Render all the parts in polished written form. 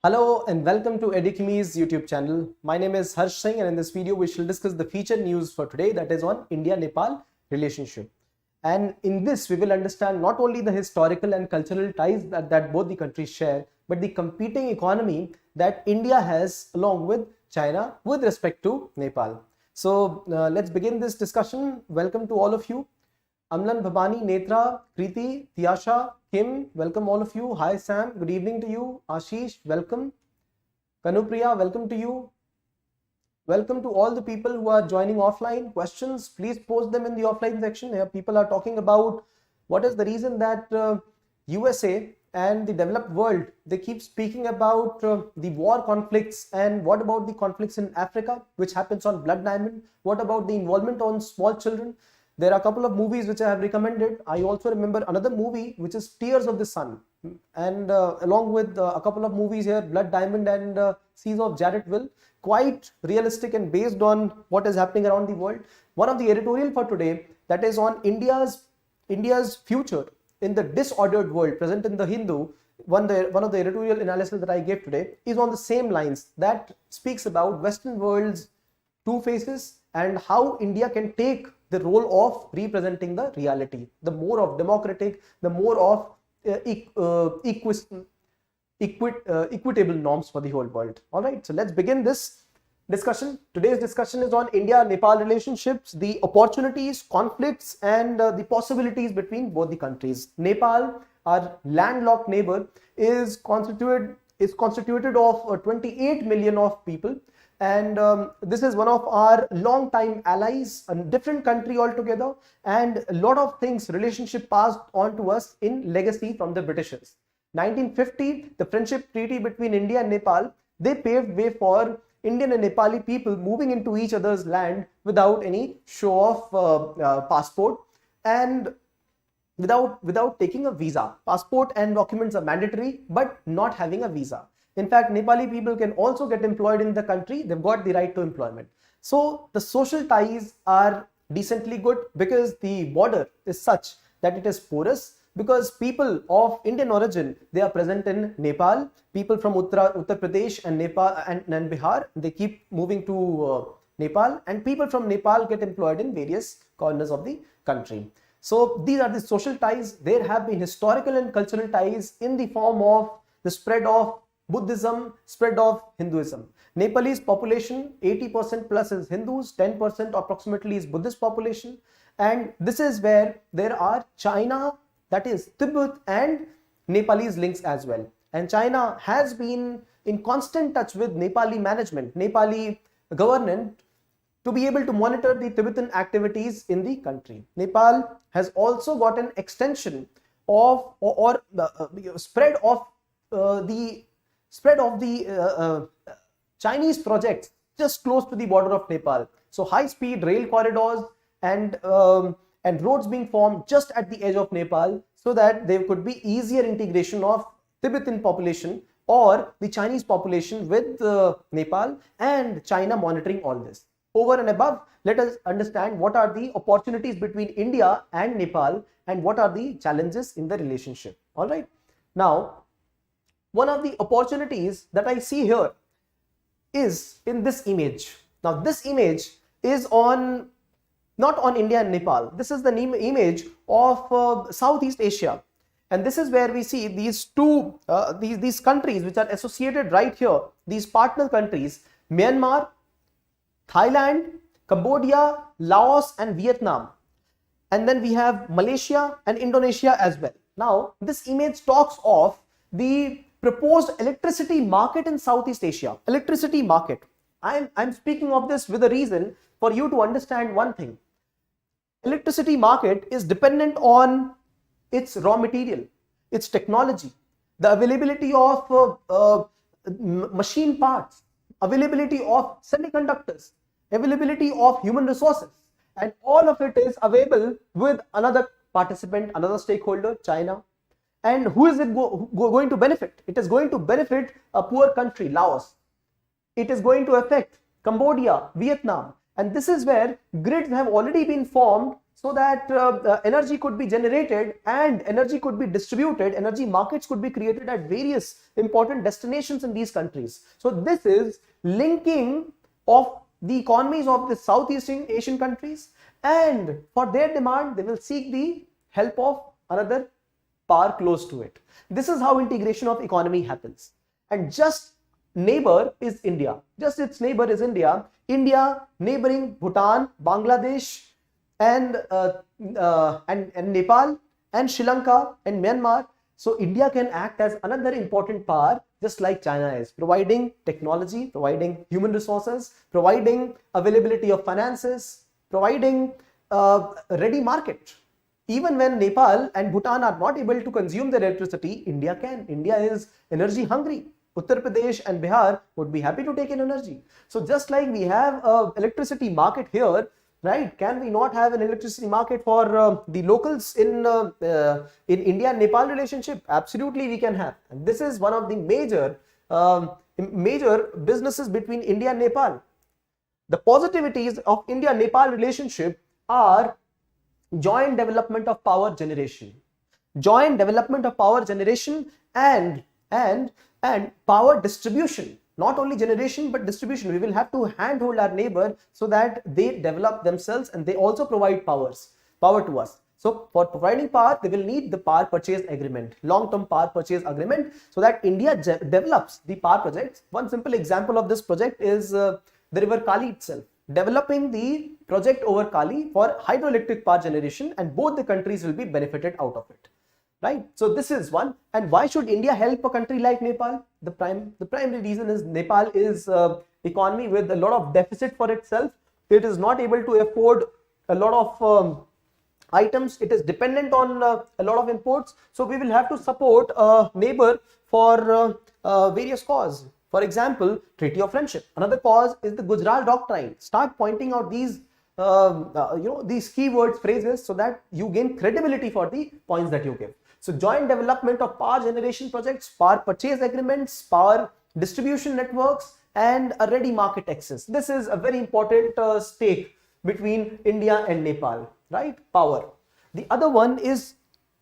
Hello and welcome to Edukemy's YouTube channel. My name is Harsh Singh and in this video we shall discuss the featured news for today, that is on India-Nepal relationship. And in this we will understand not only the historical and cultural ties that both the countries share, but the competing economy that India has along with China with respect to Nepal. So let's begin this discussion. Welcome to all of you. Amlan, Bhabani, Netra, Kriti, Tiyasha, Kim, welcome all of you. Hi Sam, good evening to you. Ashish, welcome. Kanupriya, welcome to you. Welcome to all the people who are joining offline. Questions, please post them in the offline section. Here people are talking about what is the reason that USA and the developed world, they keep speaking about the war conflicts, and what about the conflicts in Africa which happens on Blood Diamond? What about the involvement on small children? There are a couple of movies which I have recommended. I also remember another movie which is Tears of the Sun, and along with a couple of movies here, Blood Diamond and Seas of Jarrettville, quite realistic and based on what is happening around the world. One of the editorial for today, that is on India's future in the disordered world present in the Hindu. One of the editorial analysis that I gave today is on the same lines, that speaks about Western world's two faces and how India can take the role of representing the reality, the more of democratic, the more of equitable norms for the whole world. All right, so let's begin this discussion. Today's discussion is on India-Nepal relationships, the opportunities, conflicts, and the possibilities between both the countries. Nepal, our landlocked neighbor, is constituted of 28 million of people. And this is one of our long-time allies, a different country altogether, and a lot of things, relationship passed on to us in legacy from the Britishers. 1950, the friendship treaty between India and Nepal, they paved way for Indian and Nepali people moving into each other's land without any show of passport and without taking a visa. Passport and documents are mandatory, but not having a visa. In fact, Nepali people can also get employed in the country. They've got the right to employment. So the social ties are decently good because the border is such that it is porous, because people of Indian origin, they are present in Nepal. People from Uttar Pradesh and Nepal and Bihar, they keep moving to Nepal, and people from Nepal get employed in various corners of the country. So these are the social ties. There have been historical and cultural ties in the form of the spread of Buddhism, spread of Hinduism. Nepalese population, 80% plus is Hindus, 10% approximately is Buddhist population. And this is where there are China, that is Tibet, and Nepalese links as well. And China has been in constant touch with Nepali management, Nepali government, to be able to monitor the Tibetan activities in the country. Nepal has also got an extension of spread of the Chinese projects just close to the border of Nepal. So high-speed rail corridors and roads being formed just at the edge of Nepal, so that there could be easier integration of Tibetan population or the Chinese population with Nepal, and China monitoring all this. Over and above, let us understand what are the opportunities between India and Nepal and what are the challenges in the relationship. All right. Now, one of the opportunities that I see here is in this image. Now, this image is not on India and Nepal. This is the image of Southeast Asia. And this is where we see these two, these countries which are associated right here, these partner countries, Myanmar, Thailand, Cambodia, Laos, and Vietnam. And then we have Malaysia and Indonesia as well. Now, this image talks of the proposed electricity market in Southeast Asia. Electricity market. I'm speaking of this with a reason for you to understand one thing. Electricity market is dependent on its raw material, its technology, the availability of machine parts, availability of semiconductors, availability of human resources, and all of it is available with another participant, another stakeholder, China. And who is it going to benefit? It is going to benefit a poor country, Laos. It is going to affect Cambodia, Vietnam, And this is where grids have already been formed so that energy could be generated and energy could be distributed, energy markets could be created at various important destinations in these countries. So this is linking of the economies of the Southeast Asian countries, and for their demand they will seek the help of another power close to it. This is how integration of economy happens. And just neighbor is India. Just its neighbor is India. India neighboring Bhutan, Bangladesh, and Nepal, and Sri Lanka, and Myanmar. So India can act as another important power, just like China is, providing technology, providing human resources, providing availability of finances, providing ready market. Even when Nepal and Bhutan are not able to consume their electricity, India can. India is energy hungry. Uttar Pradesh and Bihar would be happy to take in energy. So just like we have an electricity market here, right? Can we not have an electricity market for the locals in India and Nepal relationship? Absolutely, we can have. And this is one of the major businesses between India and Nepal. The positivities of India-Nepal relationship are joint development of power generation, and power distribution. Not only generation but distribution. We will have to handhold our neighbor so that they develop themselves and they also provide power to us. So for providing power, they will need the power purchase agreement, long-term power purchase agreement, so that India develops the power projects. One simple example of this project is the river Kali itself. Developing the project over Kali for hydroelectric power generation, and both the countries will be benefited out of it. Right? So this is one. And why should India help a country like Nepal? The primary reason is Nepal is economy with a lot of deficit for itself. It is not able to afford a lot of items. It is dependent on a lot of imports. So we will have to support a neighbor for various causes. For example, Treaty of Friendship. Another cause is the Gujarat Doctrine. Start pointing out these these keywords, phrases, so that you gain credibility for the points that you give. So joint development of power generation projects, power purchase agreements, power distribution networks, and a ready market access. This is a very important stake between India and Nepal, right? Power. The other one is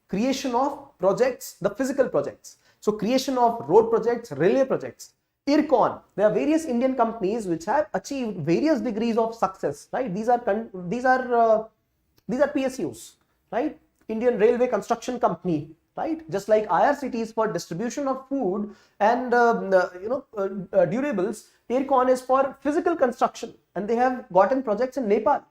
creation of projects, the physical projects. So creation of road projects, railway projects. IRCON, there are various Indian companies which have achieved various degrees of success, right? These are PSUs, right? Indian Railway Construction Company, right? Just like IRCTs for distribution of food and durables, IRCON is for physical construction, and they have gotten projects in Nepal.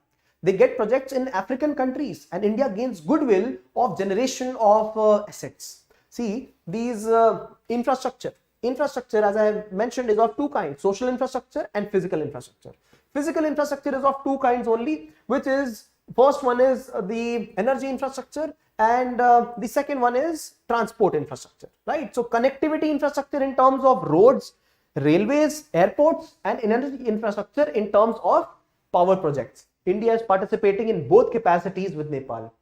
They get projects in African countries, and India gains goodwill of generation of assets. See, these infrastructure, as I have mentioned, is of two kinds: social infrastructure and physical infrastructure. Physical infrastructure is of two kinds only, which is, first one is the energy infrastructure, and the second one is transport infrastructure, right? So connectivity infrastructure in terms of roads, railways, airports, and energy infrastructure in terms of power projects. India is participating in both capacities with Nepal.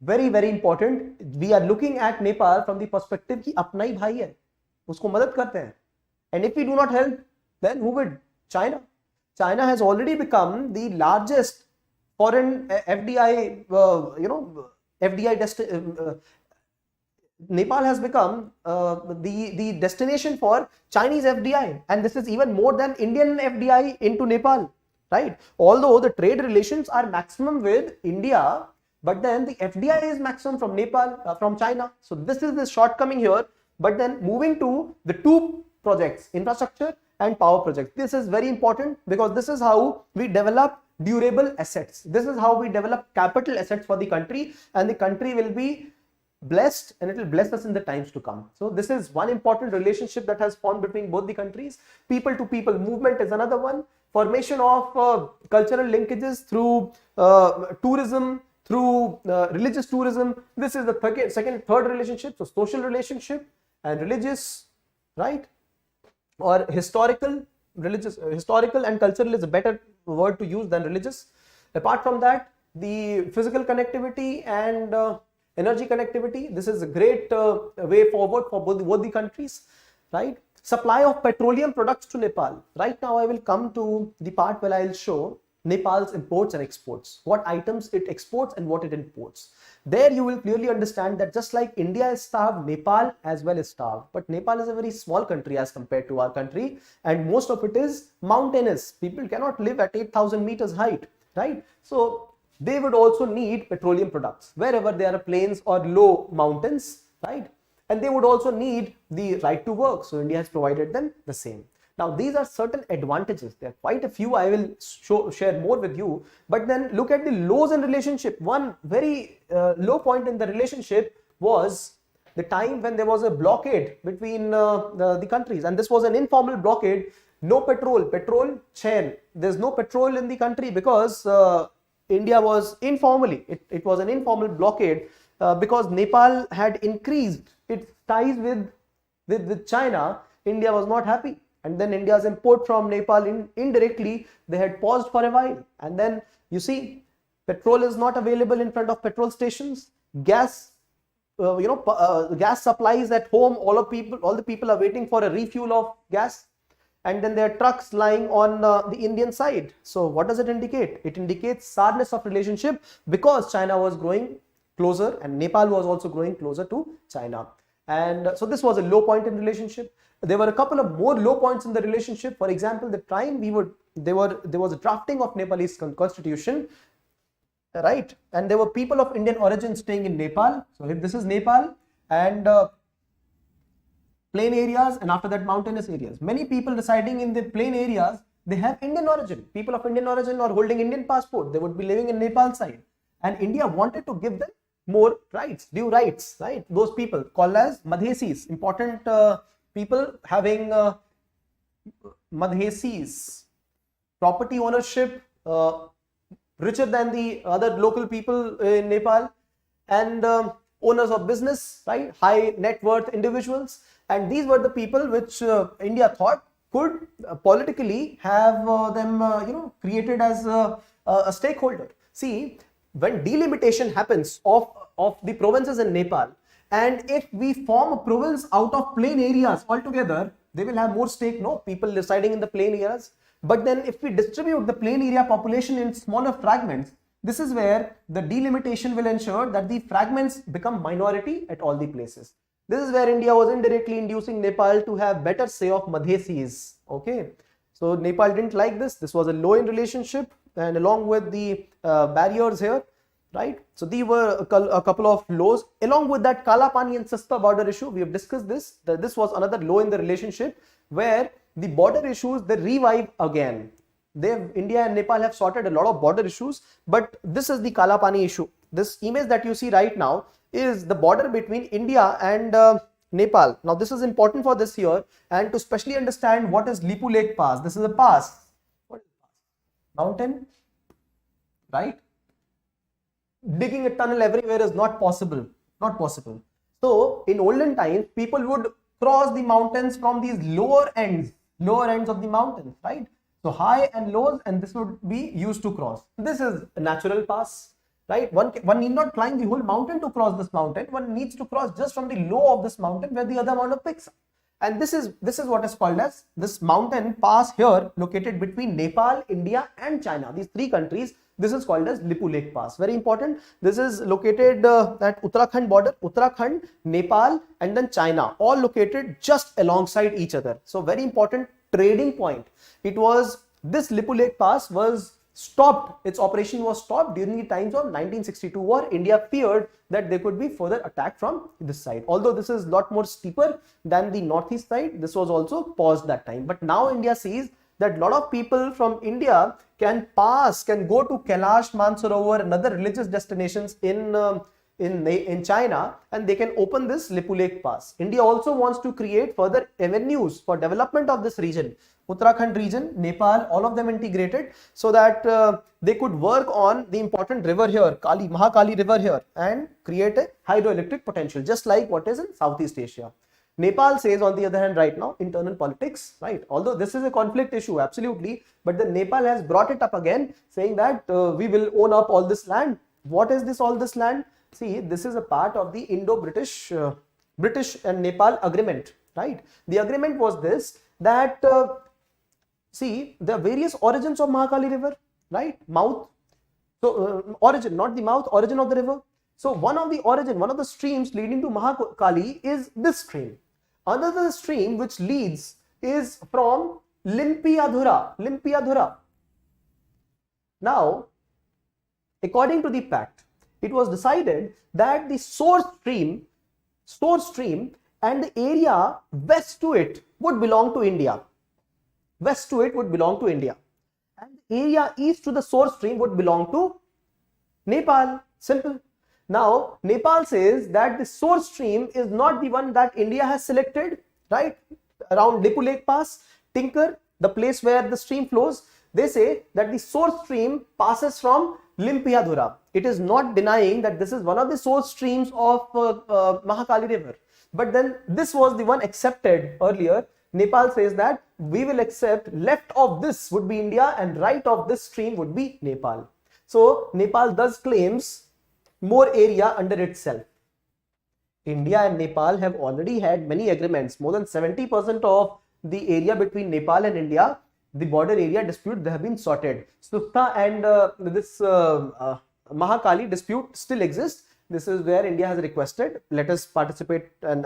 Very, very important. We are looking at Nepal from the perspective कि अपना ही भाई है, उसको मदद करते हैं. And if we do not help, then who would? China. China has already become the largest foreign FDI, Nepal has become the destination for Chinese FDI, and this is even more than Indian FDI into Nepal, right? Although the trade relations are maximum with India, but then the FDI is maximum from Nepal, from China. So this is the shortcoming here. But then moving to the two projects, infrastructure and power projects. This is very important because this is how we develop durable assets. This is how we develop capital assets for the country, and the country will be blessed, and it will bless us in the times to come. So this is one important relationship that has formed between both the countries. People to people movement is another one. Formation of cultural linkages through tourism, through religious tourism. This is the third relationship. So social relationship and religious, right? Or historical and cultural is a better word to use than religious. Apart from that, the physical connectivity and energy connectivity, this is a great way forward for both the countries, right? Supply of petroleum products to Nepal. Right now I will come to the part where I will show Nepal's imports and exports, what items it exports and what it imports. There you will clearly understand that just like India is starved, Nepal as well is starved. But Nepal is a very small country as compared to our country, and most of it is mountainous. People cannot live at 8,000 meters height, right? So they would also need petroleum products wherever there are plains or low mountains, right? And they would also need the right to work. So India has provided them the same. Now, these are certain advantages. There are quite a few. I will share more with you. But then look at the lows in relationship. One very low point in the relationship was the time when there was a blockade between the countries. And this was an informal blockade. No petrol chain. There's no petrol in the country because India was informally. It was an informal blockade because Nepal had increased its ties with China. India was not happy. And then India's import from Nepal indirectly, they had paused for a while. And then you see, petrol is not available in front of petrol stations. Gas, gas supplies at home. All the people are waiting for a refuel of gas. And then there are trucks lying on the Indian side. So what does it indicate? It indicates sourness of relationship because China was growing closer and Nepal was also growing closer to China. And so this was a low point in relationship. There were a couple of more low points in the relationship. For example, the time there was a drafting of Nepalese constitution, right? And there were people of Indian origin staying in Nepal. So if this is Nepal and plain areas, and after that mountainous areas, many people residing in the plain areas, they have Indian origin. People of Indian origin or holding Indian passport, they would be living in Nepal side. And India wanted to give them more rights, due rights, right? Those people called as Madhesis, important people having Madhesis, property ownership, richer than the other local people in Nepal, and owners of business, right? High net worth individuals. And these were the people which India thought could politically have them, created as a stakeholder. See, when delimitation happens of the provinces in Nepal, and if we form a province out of plain areas altogether, they will have more stake, no? People residing in the plain areas. But then if we distribute the plain area population in smaller fragments, this is where the delimitation will ensure that the fragments become minority at all the places. This is where India was indirectly inducing Nepal to have better say of Madhesis. Okay. So Nepal didn't like this. This was a low in relationship, and along with the barriers here, right? So these were a couple of lows. Along with that, Kala Pani and Sasta border issue, we have discussed this. This was another low in the relationship where the border issues, they revive again. India and Nepal have sorted a lot of border issues, but this is the Kala Pani issue. This image that you see right now is the border between India and Nepal. Now this is important for this year and to specially understand what is Lipu Lake Pass. This is a pass. What is pass? Mountain, right? Digging a tunnel everywhere is not possible. Not possible. So in olden times, people would cross the mountains from these lower ends of the mountains, right? So high and lows, and this would be used to cross. This is a natural pass, right? One need not climb the whole mountain to cross this mountain. One needs to cross just from the low of this mountain where the other mountain picks up. And this is what is called as this mountain pass here located between Nepal, India and China. These three countries, this is called as Lipu Lake Pass. Very important. This is located at Uttarakhand border, Uttarakhand, Nepal and then China, all located just alongside each other. So very important trading point. It was this Lipu Lake Pass was stopped. Its operation was stopped during the times of 1962 war. India feared that there could be further attack from this side. Although this is a lot more steeper than the northeast side, this was also paused that time. But now India sees that a lot of people from India can go to Kailash, Mansarovar and other religious destinations in China, and they can open this Lipu Lake Pass. India also wants to create further avenues for development of this region. Uttarakhand region, Nepal, all of them integrated so that they could work on the important river here, Mahakali river here, and create a hydroelectric potential, just like what is in Southeast Asia. Nepal says, on the other hand, right now, internal politics, right? Although this is a conflict issue, absolutely, but then Nepal has brought it up again, saying that we will own up all this land. What is this, all this land? See, this is a part of the Indo-British British and Nepal agreement, right? The agreement was this, that see, the various origins of Mahakali river, right? Mouth. So origin, not the mouth, origin of the river. So one of the streams leading to Mahakali is this stream. Another stream which leads is from Limpiadhura. Now, according to the pact, it was decided that the source stream and the area west to it would belong to India. West to it would belong to India. And the area east to the source stream would belong to Nepal. Simple. Now, Nepal says that the source stream is not the one that India has selected, right? Around Lepu Lake Pass, Tinker, the place where the stream flows, they say that the source stream passes from Limpiadhura. It is not denying that this is one of the source streams of Mahakali River. But then this was the one accepted earlier. Nepal says that we will accept left of this would be India and right of this stream would be Nepal. So Nepal thus claims more area under itself. India and Nepal have already had many agreements. More than 70% of the area between Nepal and India, the border area dispute, they have been sorted. Kurtha and this Mahakali dispute still exists. This is where India has requested, let us participate and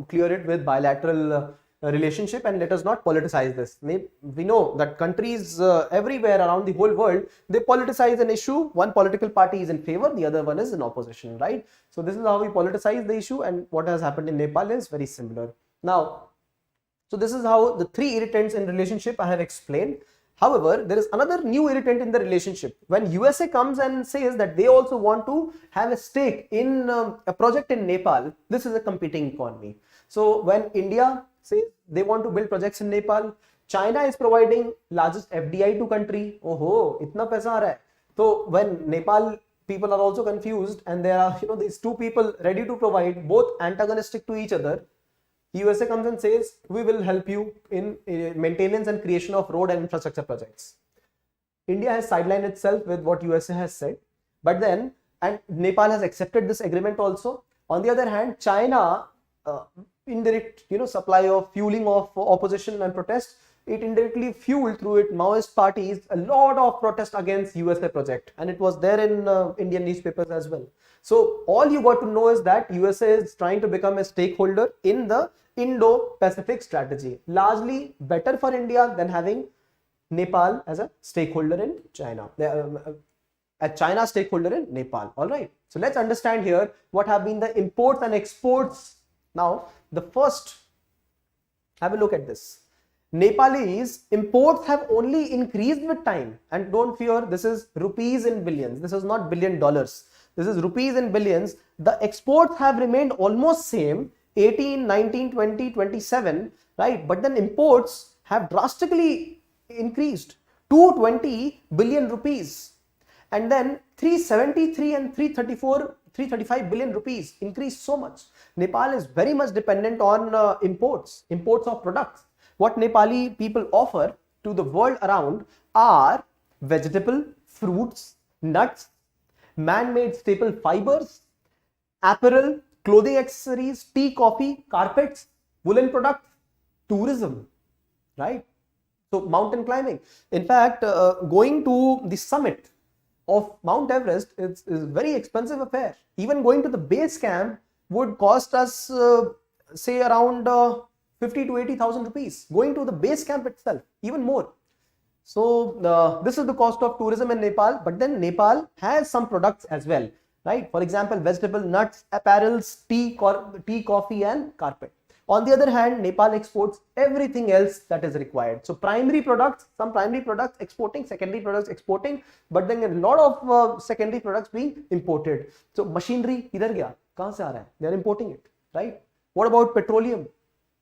clear it with bilateral relationship, and let us not politicize this. We know that countries everywhere around the whole world, they politicize an issue. One political party is in favor, the other one is in opposition, right? So this is how we politicize the issue, and what has happened in Nepal is very similar. Now, so this is how the three irritants in relationship I have explained. However, there is another new irritant in the relationship. When USA comes and says that they also want to have a stake in a project in Nepal, this is a competing economy. So when India says they want to build projects in Nepal, China is providing largest FDI to country. Oh, itna paisa aa raha hai. So when Nepal people are also confused and there are these two people ready to provide, both antagonistic to each other, USA comes and says, we will help you in maintenance and creation of road and infrastructure projects. India has sidelined itself with what USA has said, but then, and Nepal has accepted this agreement also. On the other hand, China, indirect, supply of fueling of opposition and protest, it indirectly fueled through it Maoist parties a lot of protest against USA project, and it was there in Indian newspapers as well. So all you got to know is that USA is trying to become a stakeholder in the Indo-Pacific strategy. Largely better for India than having Nepal as a stakeholder in China. A China stakeholder in Nepal. All right. So let's understand here what have been the imports and exports. Now, the first, have a look at this. Nepalese imports have only increased with time, and don't fear, this is rupees in billions. This is not $1 billion. This is rupees in billions. The exports have remained almost same, 18, 19, 20, 27, right? But then imports have drastically increased, 220 billion rupees. And then 373 and 335 billion rupees increased so much. Nepal is very much dependent on imports of products. What Nepali people offer to the world around are vegetable, fruits, nuts, man-made staple fibers, apparel, clothing accessories, tea, coffee, carpets, woolen products, tourism, right? So mountain climbing. In fact, going to the summit of Mount Everest is a very expensive affair. Even going to the base camp would cost us say around 50 to 80,000 rupees. Going to the base camp itself, even more. So this is the cost of tourism in Nepal, but then Nepal has some products as well, right? For example, vegetable, nuts, apparels, tea, coffee and carpet. On the other hand, Nepal exports everything else that is required. So primary products, some primary products exporting, secondary products exporting, but then a lot of secondary products being imported. So machinery, idhar gaya? Kahan se aa raha hai? They are importing it, right? What about petroleum,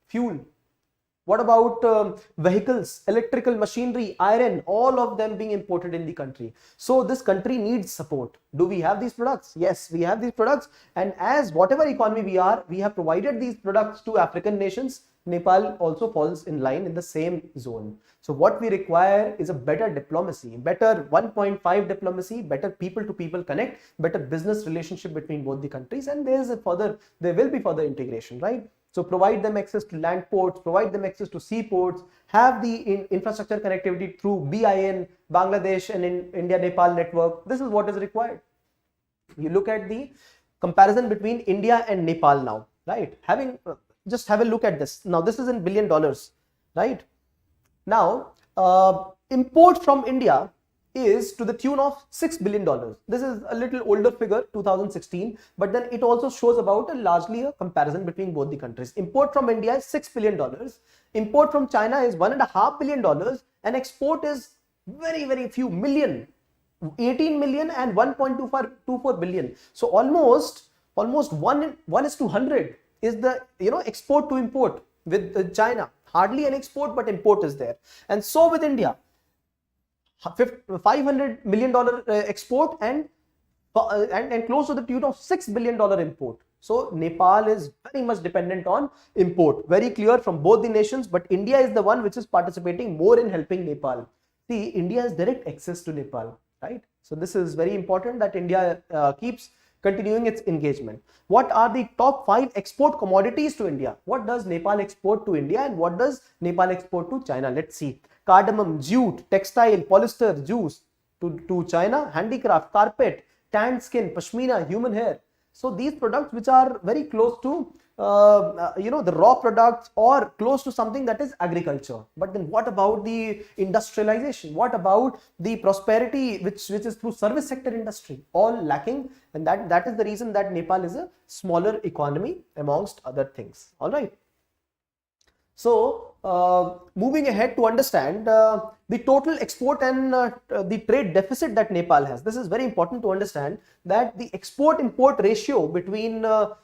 fuel? What about vehicles, electrical machinery, iron, all of them being imported in the country. So this country needs support. Do we have these products? Yes, we have these products. And as whatever economy we are, we have provided these products to African nations. Nepal also falls in line in the same zone. So what we require is a better diplomacy, better 1.5 diplomacy, better people to people connect, better business relationship between both the countries. And there will be further integration, right? So provide them access to land ports, provide them access to seaports, have the infrastructure connectivity through BIN, Bangladesh and in India Nepal network. This is what is required. You look at the comparison between India and Nepal now, right? Just have a look at this. Now this is in $1 billion, right? Now import from India is to the tune of $6 billion. This is a little older figure, 2016, but then it also shows about largely a comparison between both the countries. Import from India is $6 billion. Import from China is $1.5 billion, and export is very few million, 18 million and 1.24 billion. So almost 1:100 is the export to import with China. Hardly an export, but import is there. And so with India, $500 million export and close to the tune of $6 billion import. So Nepal is very much dependent on import, very clear from both the nations, but India is the one which is participating more in helping Nepal. See, India has direct access to Nepal, right? So this is very important that India keeps continuing its engagement. What are the top 5 export commodities to India? What does Nepal export to India and what does Nepal export to China? Let's see. Cardamom, jute, textile, polyester, juice to China, handicraft, carpet, tanned skin, pashmina, human hair. So these products which are very close to the raw products or close to something that is agriculture. But then what about the industrialization? What about the prosperity which is through service sector industry? All lacking, and that is the reason that Nepal is a smaller economy amongst other things. All right. So moving ahead to understand the total export and the trade deficit that Nepal has. This is very important to understand that the export-import ratio between the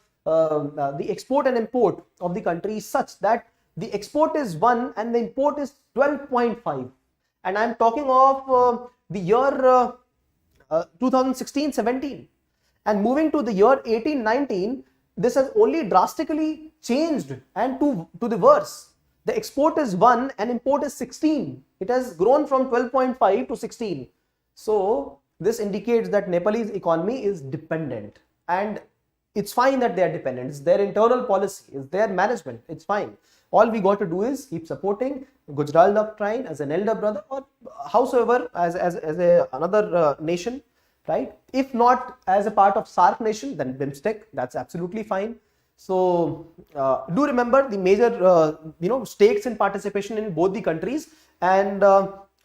export and import of the country is such that the export is 1 and the import is 12.5. And I'm talking of the year 2016-17. And moving to the year 18-19, this has only drastically changed and to the worse. The export is 1 and import is 16. It has grown from 12.5 to 16. So this indicates that Nepalese economy is dependent, and it's fine that they are dependent. It's their internal policy, it's their management, it's fine. All we got to do is keep supporting Gujarat Doctrine as an elder brother, or howsoever as another nation, right? If not as a part of SAARC nation, then BIMSTEC, that's absolutely fine. So do remember the major stakes in participation in both the countries, and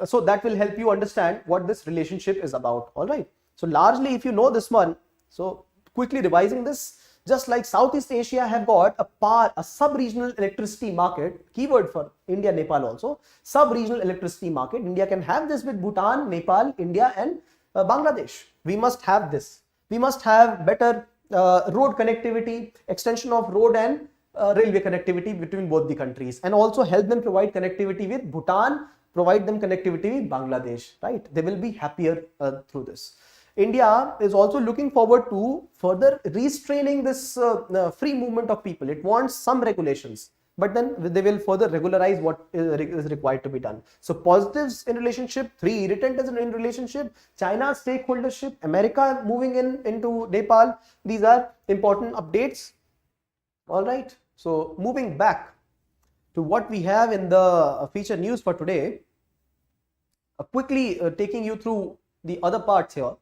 so that will help you understand what this relationship is about. All right. So largely, if you know this one, so quickly revising this, just like Southeast Asia have got a sub-regional electricity market, keyword for India, Nepal also, sub-regional electricity market. India can have this with Bhutan, Nepal, India and Bangladesh. We must have this. We must have better road connectivity, extension of road and railway connectivity between both the countries, and also help them provide connectivity with Bhutan, provide them connectivity with Bangladesh, right? They will be happier through this. India is also looking forward to further restraining this free movement of people. It wants some regulations, but then they will further regularize what is required to be done. So positives in relationship, Newirritant is in relationship, China stakeholdership, America moving into Nepal. These are important updates. All right. So moving back to what we have in the feature news for today, quickly taking you through the other parts here.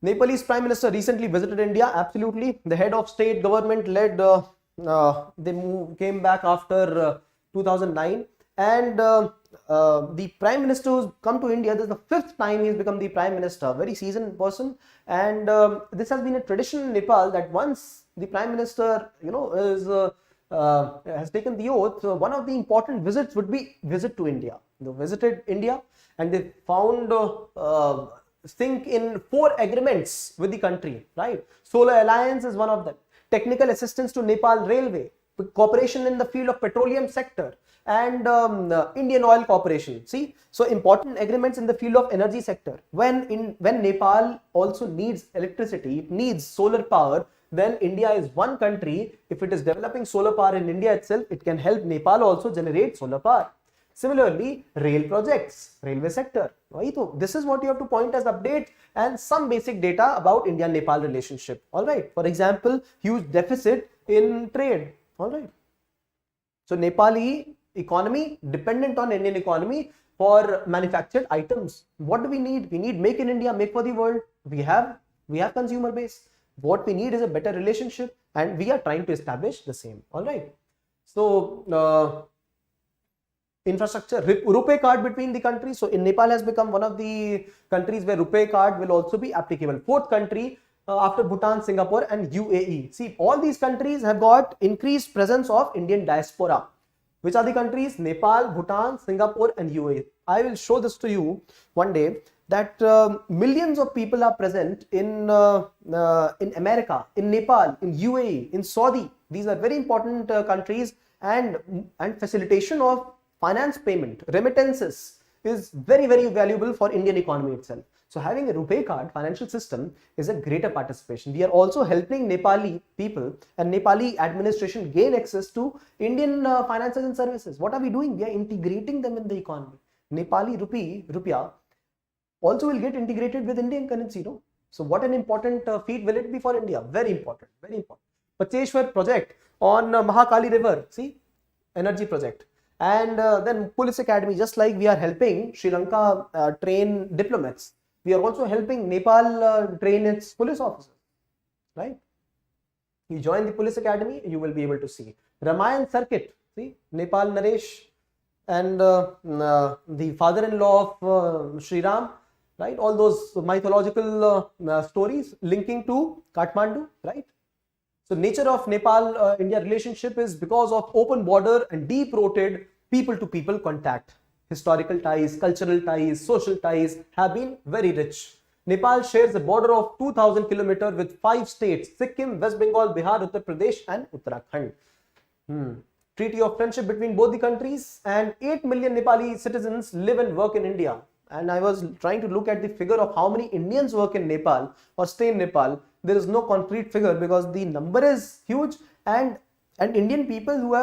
Nepalese Prime Minister recently visited India. Absolutely. The head of state government led came back after 2009, and the Prime Minister who's come to India, this is the 5th time he's become the Prime Minister, very seasoned person, and this has been a tradition in Nepal that once the Prime Minister has taken the oath, one of the important visits would be visit to India. They visited India and they found think in 4 agreements with the country, right? Solar Alliance is one of them. Technical assistance to Nepal Railway, cooperation in the field of petroleum sector, and Indian Oil Corporation. See, so important agreements in the field of energy sector. When Nepal also needs electricity, it needs solar power, then India is one country. If it is developing solar power in India itself, it can help Nepal also generate solar power. Similarly, rail projects, railway sector. Right? So this is what you have to point as update and some basic data about India-Nepal relationship. All right. For example, huge deficit in trade. All right. So Nepali economy dependent on Indian economy for manufactured items. What do we need? We need make in India, make for the world. We have consumer base. What we need is a better relationship, and we are trying to establish the same. All right. So infrastructure, rupee card between the countries. So in Nepal has become one of the countries where rupee card will also be applicable. Fourth country after Bhutan, Singapore and UAE. See, all these countries have got increased presence of Indian diaspora. Which are the countries? Nepal, Bhutan, Singapore and UAE. I will show this to you one day, that millions of people are present in America, in Nepal, in UAE, in Saudi. These are very important countries, and facilitation of finance payment, remittances is very, very valuable for Indian economy itself. So having a rupee card financial system is a greater participation. We are also helping Nepali people and Nepali administration gain access to Indian finances and services. What are we doing? We are integrating them in the economy. Nepali rupiah also will get integrated with Indian currency, no? So what an important feat will it be for India? Very important, very important. Pacheshwar project on Mahakali River, see, energy project. And then police academy, just like we are helping Sri Lanka train diplomats, we are also helping Nepal train its police officers, right? You join the police academy, you will be able to see Ramayan circuit, see, Nepal Naresh and the father-in-law of Sri Ram, right? All those mythological stories linking to Kathmandu, right? So nature of Nepal-India relationship is because of open border and deep-rooted people-to-people contact. Historical ties, cultural ties, social ties have been very rich. Nepal shares a border of 2,000 kilometers with 5 states: Sikkim, West Bengal, Bihar, Uttar Pradesh and Uttarakhand. Treaty of friendship between both the countries, and 8 million Nepali citizens live and work in India. And I was trying to look at the figure of how many Indians work in Nepal or stay in Nepal. There is no concrete figure because the number is huge, and Indian people who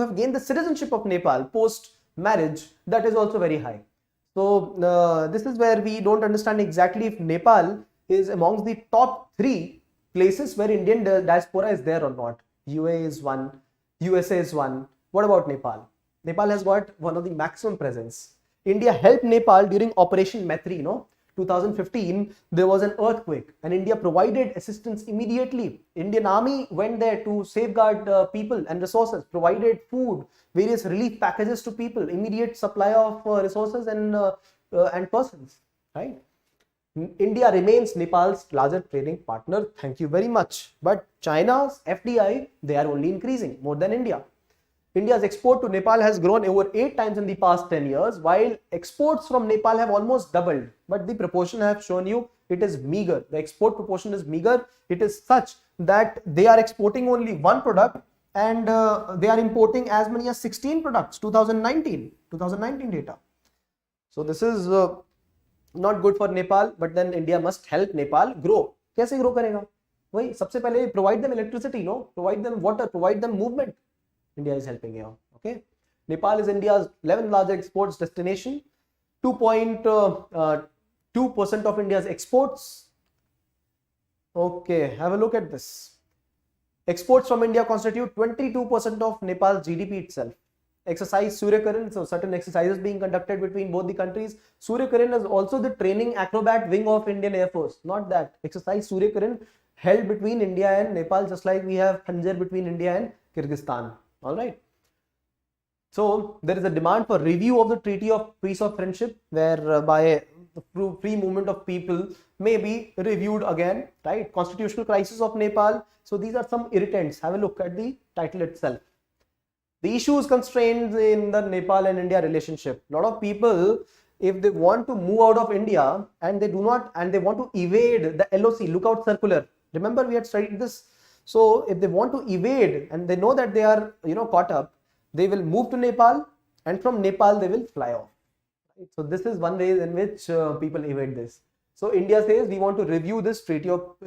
have gained the citizenship of Nepal post marriage, that is also very high. So this is where we don't understand exactly if Nepal is amongst the top 3 places where Indian diaspora is there or not. UAE is one, USA is one. What about Nepal? Nepal has got one of the maximum presence. India helped Nepal during Operation Maitri, 2015, there was an earthquake and India provided assistance immediately. Indian army went there to safeguard people and resources, provided food, various relief packages to people, immediate supply of resources and persons, right? India remains Nepal's larger trading partner. Thank you very much. But China's FDI, they are only increasing more than India. India's export to Nepal has grown over 8 times in the past 10 years, while exports from Nepal have almost doubled. But the proportion I have shown you, it is meager. The export proportion is meager. It is such that they are exporting only one product and they are importing as many as 16 products, 2019 data. So this is not good for Nepal, but then India must help Nepal grow. कैसे grow करेगा? वही सबसे पहले provide them electricity, provide them water, provide them movement. India is helping here. Okay, Nepal is India's 11th largest exports destination. 2.2% of India's exports. Okay, have a look at this. Exports from India constitute 22% of Nepal's GDP itself. Exercise Surya Kiran, so certain exercises being conducted between both the countries. Surya Kiran is also the training acrobat wing of Indian Air Force. Not that. Exercise Surya Kiran held between India and Nepal, just like we have Khanjar between India and Kyrgyzstan. All right. So there is a demand for review of the Treaty of Peace of Friendship, whereby the free movement of people may be reviewed again, right? Constitutional crisis of Nepal. So these are some irritants. Have a look at the title itself. The issues, constraints in the Nepal and India relationship. A lot of people, if they want to move out of India and they do not, and they want to evade the LOC, lookout circular. Remember we had studied this. So if they want to evade and they know that they are, caught up, they will move to Nepal, and from Nepal they will fly off. Right? So this is one way in which people evade this. So India says we want to review this Treaty of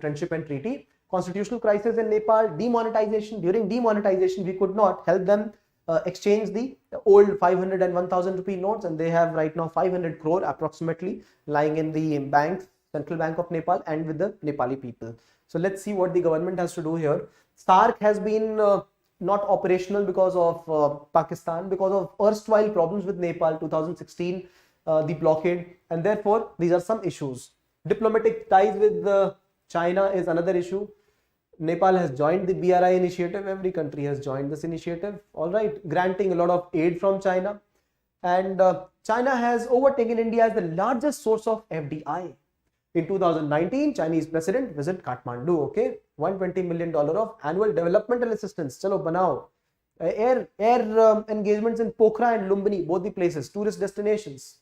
Friendship and Treaty. Constitutional crisis in Nepal, demonetization. During demonetization, we could not help them exchange the old 500 and 1000 rupee notes, and they have right now 500 crore approximately lying in the banks Central Bank of Nepal, and with the Nepali people. So let's see what the government has to do here. SARC has been not operational because of Pakistan, because of erstwhile problems with Nepal, 2016, the blockade, and therefore these are some issues. Diplomatic ties with China is another issue. Nepal has joined the BRI initiative. Every country has joined this initiative. All right, granting a lot of aid from China. And China has overtaken India as the largest source of FDI. In 2019, Chinese president visited Kathmandu. Okay, $120 million of annual developmental assistance. Chalo banao. Air engagements in Pokhara and Lumbini, both the places, tourist destinations.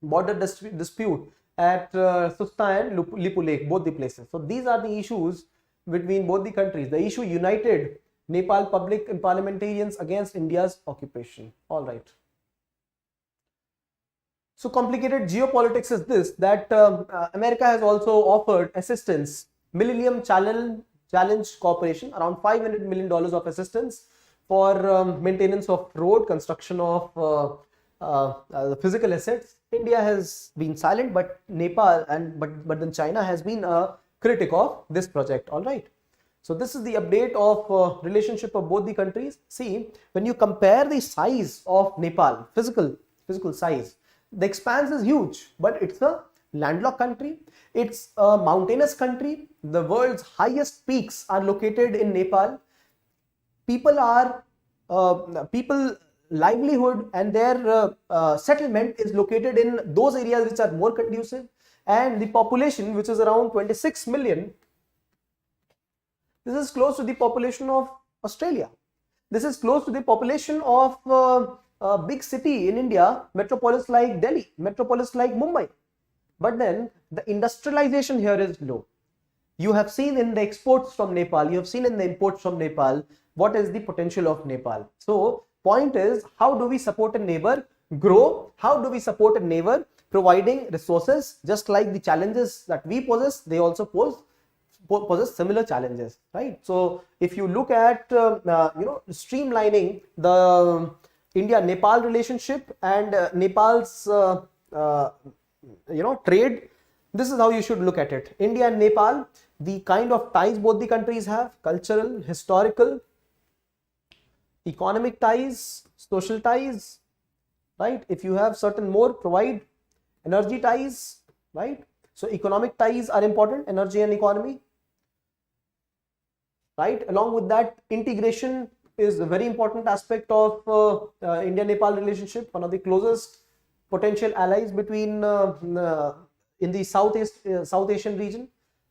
Border dispute at Susta and Lipu Lake, both the places. So these are the issues between both the countries. The issue united Nepal public and parliamentarians against India's occupation. All right. So complicated geopolitics is this, that America has also offered assistance, Millennium Challenge Corporation, around $500 million of assistance for maintenance of road, construction of physical assets. India has been silent, but Nepal but then China has been a critic of this project. All right. So this is the update of relationship of both the countries. See, when you compare the size of Nepal, physical size, the expanse is huge, but it's a landlocked country. It's a mountainous country. The world's highest peaks are located in Nepal. People livelihood and their settlement is located in those areas which are more conducive, and the population, which is around 26 million, this is close to the population of Australia. This is close to the population of a big city in India, metropolis like Delhi, metropolis like Mumbai. But then the industrialization here is low. You have seen in the exports from Nepal, you have seen in the imports from Nepal, what is the potential of Nepal. So point is, how do we support a neighbor grow? How do we support a neighbor providing resources? Just like the challenges that we possess, they also possess similar challenges, right? So if you look at streamlining the India-Nepal relationship and Nepal's trade, this is how you should look at it. India and Nepal, the kind of ties both the countries have, cultural, historical, economic ties, social ties, right? If you have certain more, provide energy ties, right? So economic ties are important, energy and economy, right? Along with that, integration is a very important aspect of India-Nepal relationship, one of the closest potential allies between in the South Asian region.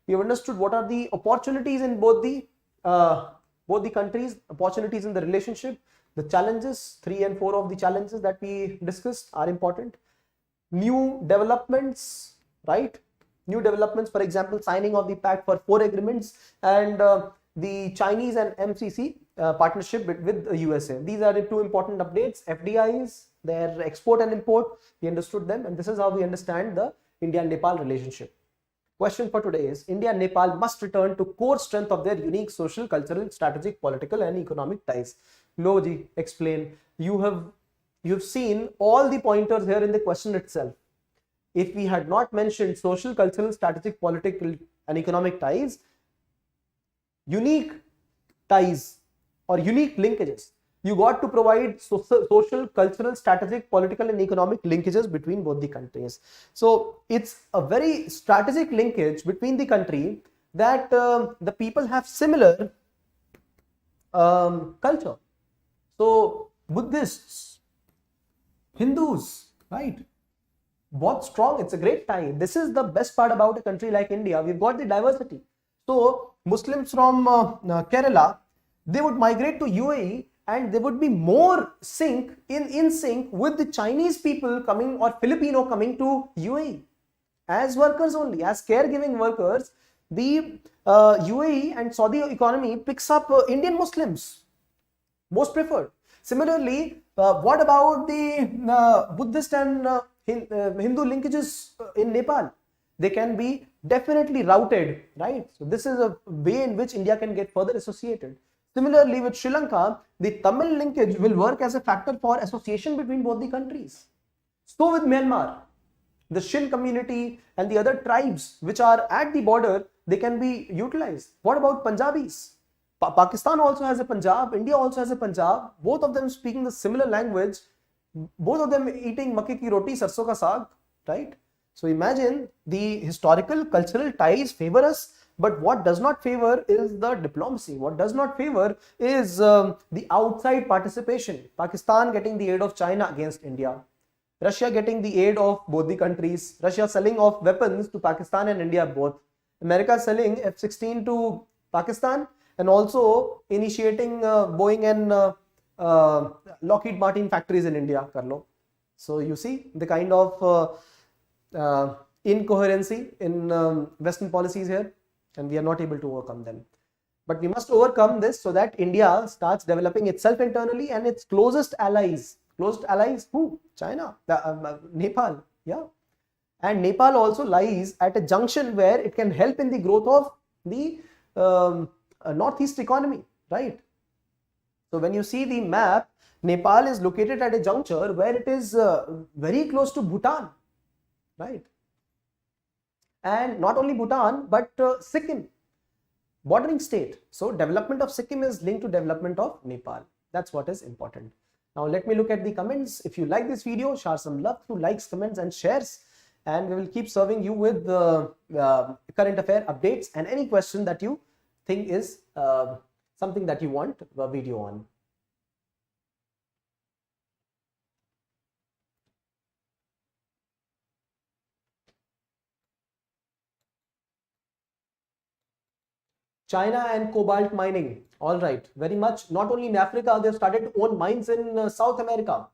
We have understood what are the opportunities in both the countries, opportunities in the relationship. The challenges, 3 and 4 of the challenges that we discussed are important. New developments, right? New developments, for example, signing of the pact for 4 agreements and the Chinese and MCC partnership with the USA. These are the 2 important updates. FDIs, their export and import, we understood them, and this is how we understand the India-Nepal relationship. Question for today is, India and Nepal must return to core strength of their unique social, cultural, strategic, political and economic ties. Loji, explain. You've seen all the pointers here in the question itself. If we had not mentioned social, cultural, strategic, political and economic ties, unique ties or unique linkages, you got to provide social, cultural, strategic, political and economic linkages between both the countries. So it's a very strategic linkage between the country that the people have similar culture. So Buddhists, Hindus, right? Both strong. It's a great tie. This is the best part about a country like India. We've got the diversity. So Muslims from Kerala, they would migrate to UAE and they would be more in sync with the Chinese people coming or Filipino coming to UAE as workers only, as caregiving workers. The UAE and Saudi economy picks up Indian Muslims, most preferred. Similarly, what about the Buddhist and Hindu linkages in Nepal? They can be definitely routed, right? So this is a way in which India can get further associated. Similarly, with Sri Lanka, the Tamil linkage will work as a factor for association between both the countries. So with Myanmar, the Shin community and the other tribes which are at the border, they can be utilized. What about Punjabis? Pakistan also has a Punjab, India also has a Punjab, both of them speaking the similar language, both of them eating makke ki roti, sarson ka saag, right? So imagine the historical, cultural ties favor us, but what does not favor is the diplomacy. What does not favor is the outside participation. Pakistan getting the aid of China against India, Russia getting the aid of both the countries, Russia selling off weapons to Pakistan and India both, America selling F-16 to Pakistan, and also initiating Boeing and Lockheed Martin factories in India. Karlo. So you see the kind of incoherency in Western policies here, and we are not able to overcome them. But we must overcome this so that India starts developing itself internally and its closest allies. Closest allies who? China, Nepal, yeah. And Nepal also lies at a junction where it can help in the growth of the northeast economy, right? So when you see the map, Nepal is located at a juncture where it is very close to Bhutan, right? And not only Bhutan, but Sikkim, bordering state. So development of Sikkim is linked to development of Nepal. That's what is important. Now let me look at the comments. If you like this video, share some love through likes, comments and shares. And we will keep serving you with current affair updates and any question that you think is something that you want a video on. China and cobalt mining. All right, very much. Not only in Africa, they've started to own mines in South America.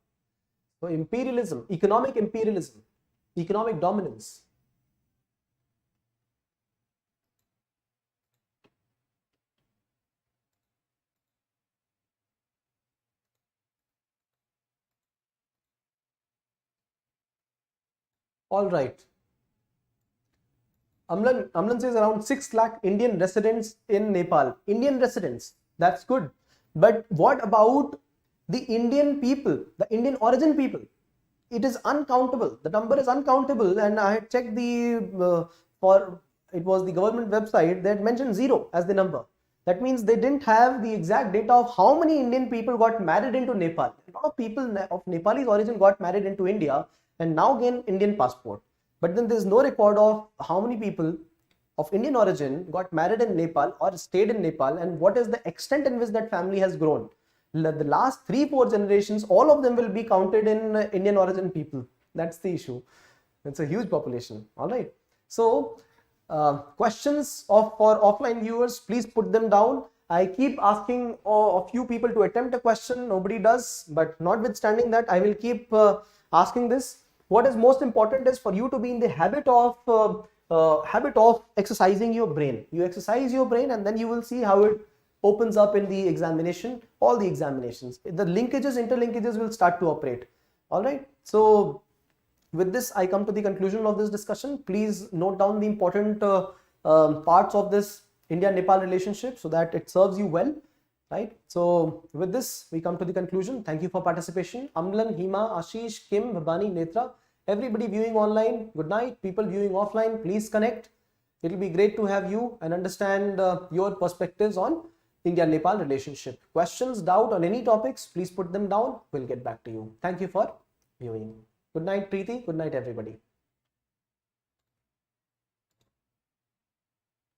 So imperialism, economic imperialism, economic dominance. All right. Amlan says around 6 lakh Indian residents in Nepal. Indian residents, that's good. But what about the Indian people, the Indian origin people? It is uncountable. The number is uncountable, and I had checked it was the government website that mentioned 0 as the number. That means they didn't have the exact data of how many Indian people got married into Nepal. A lot of people of Nepalese origin got married into India and now gain Indian passport. But then there's no record of how many people of Indian origin got married in Nepal or stayed in Nepal, and what is the extent in which that family has grown. The last 3-4 generations, all of them will be counted in Indian origin people. That's the issue. It's a huge population. All right. So questions for offline viewers, please put them down. I keep asking a few people to attempt a question. Nobody does, but notwithstanding that, I will keep asking this. What is most important is for you to be in the habit of exercising your brain. You exercise your brain, and then you will see how it opens up in the examination, all the examinations. The linkages, interlinkages will start to operate. All right. So with this, I come to the conclusion of this discussion. Please note down the important parts of this India-Nepal relationship so that it serves you well. Right. So with this, we come to the conclusion. Thank you for participation. Amlan, Hima, Ashish, Kim, Bhabani, Netra, everybody viewing online, good night. People viewing offline, please connect. It will be great to have you and understand your perspectives on India-Nepal relationship. Questions, doubt on any topics, please put them down. We'll get back to you. Thank you for viewing. Good night, Preeti. Good night, everybody.